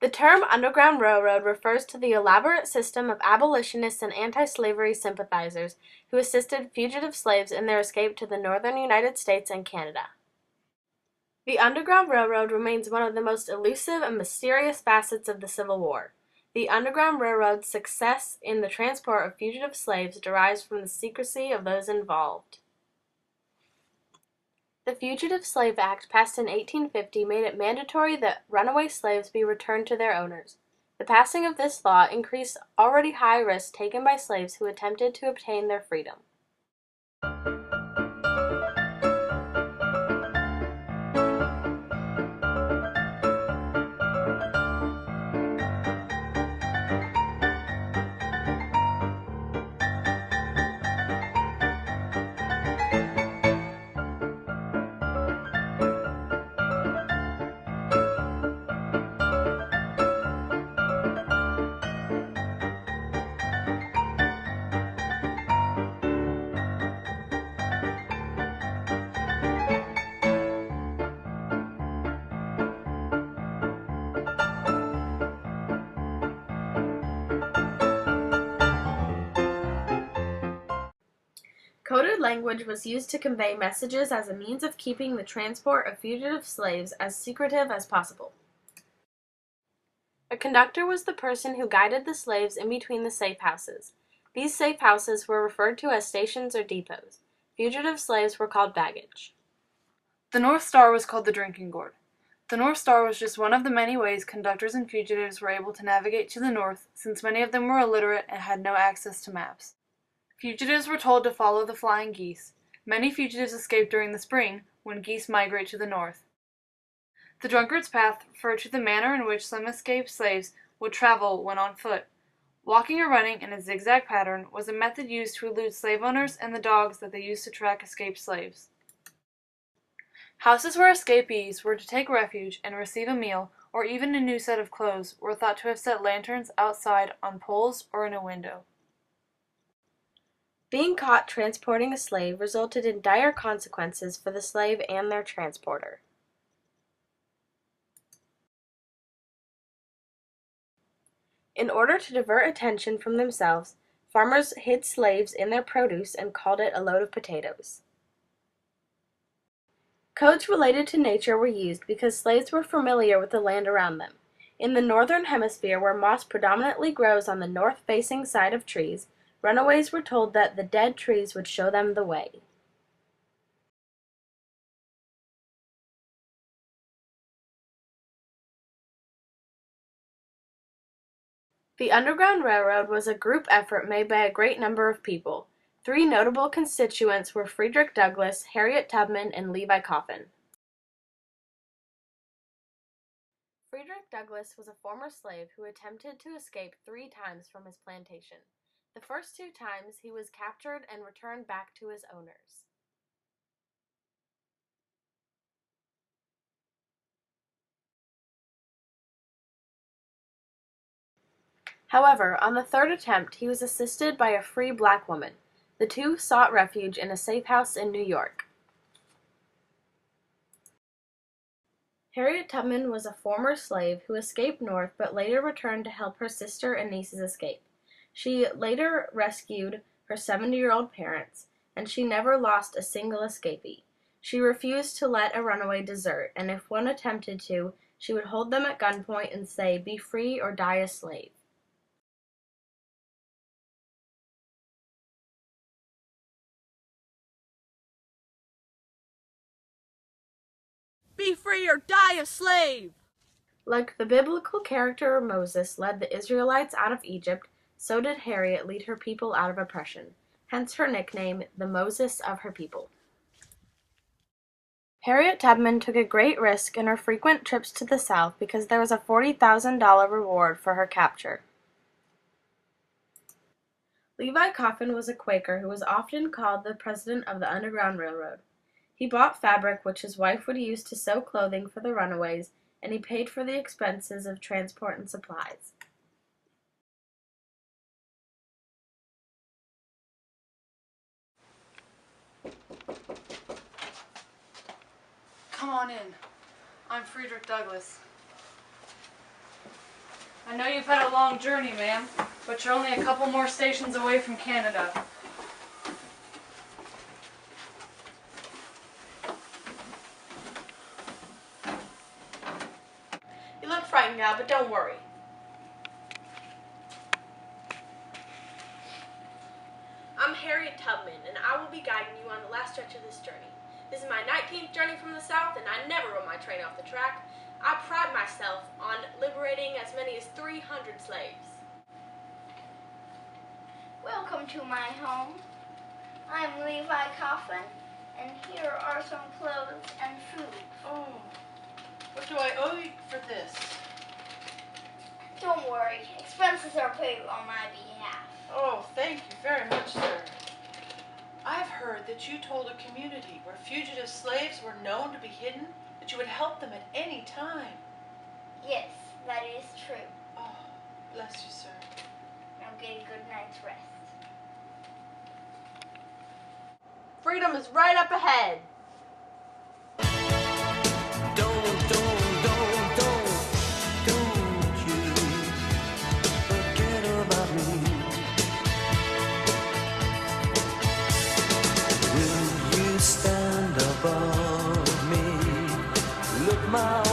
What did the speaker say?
The term Underground Railroad refers to the elaborate system of abolitionists and anti-slavery sympathizers who assisted fugitive slaves in their escape to the northern United States and Canada. The Underground Railroad remains one of the most elusive and mysterious facets of the Civil War. The Underground Railroad's success in the transport of fugitive slaves derives from the secrecy of those involved. The Fugitive Slave Act, passed in 1850, made it mandatory that runaway slaves be returned to their owners. The passing of this law increased already high risks taken by slaves who attempted to obtain their freedom. Coded language was used to convey messages as a means of keeping the transport of fugitive slaves as secretive as possible. A conductor was the person who guided the slaves in between the safe houses. These safe houses were referred to as stations or depots. Fugitive slaves were called baggage. The North Star was called the drinking gourd. The North Star was just one of the many ways conductors and fugitives were able to navigate to the north, since many of them were illiterate and had no access to maps. Fugitives were told to follow the flying geese. Many fugitives escaped during the spring, when geese migrate to the north. The drunkard's path referred to the manner in which some escaped slaves would travel when on foot. Walking or running in a zigzag pattern was a method used to elude slave owners and the dogs that they used to track escaped slaves. Houses where escapees were to take refuge and receive a meal, or even a new set of clothes, were thought to have set lanterns outside on poles or in a window. Being caught transporting a slave resulted in dire consequences for the slave and their transporter. In order to divert attention from themselves, farmers hid slaves in their produce and called it a load of potatoes. Codes related to nature were used because slaves were familiar with the land around them. In the northern hemisphere, where moss predominantly grows on the north-facing side of trees, runaways were told that the dead trees would show them the way. The Underground Railroad was a group effort made by a great number of people. Three notable constituents were Frederick Douglass, Harriet Tubman, and Levi Coffin. Frederick Douglass was a former slave who attempted to escape 3 times from his plantation. The first 2 times he was captured and returned back to his owners. However, on the 3rd attempt, he was assisted by a free black woman. The two sought refuge in a safe house in New York. Harriet Tubman was a former slave who escaped north but later returned to help her sister and nieces escape. She later rescued her 70-year-old parents, and she never lost a single escapee. She refused to let a runaway desert, and if one attempted to, she would hold them at gunpoint and say, "Be free or die a slave." Be free or die a slave! Like the biblical character Moses led the Israelites out of Egypt, so did Harriet lead her people out of oppression. Hence her nickname, the Moses of her people. Harriet Tubman took a great risk in her frequent trips to the South because there was a $40,000 reward for her capture. Levi Coffin was a Quaker who was often called the president of the Underground Railroad. He bought fabric which his wife would use to sew clothing for the runaways, and he paid for the expenses of transport and supplies. Come on in. I'm Frederick Douglass. I know you've had a long journey, ma'am, but you're only a couple more stations away from Canada. You look frightened now, but don't worry. I'm Harriet Tubman, and I will be guiding you on the last stretch of this journey. This is my 19th journey from the south, and I never run my train off the track. I pride myself on liberating as many as 300 slaves. Welcome to my home. I'm Levi Coffin, and here are some clothes and food. Oh, what do I owe you for this? Don't worry, expenses are paid on my behalf. Oh, thank you very much, sir. I've heard that you told a community where fugitive slaves were known to be hidden, that you would help them at any time. Yes, that is true. Oh, bless you, sir. Now get a good night's rest. Freedom is right up ahead. Don't you forget about me. Will you stand above me? Look my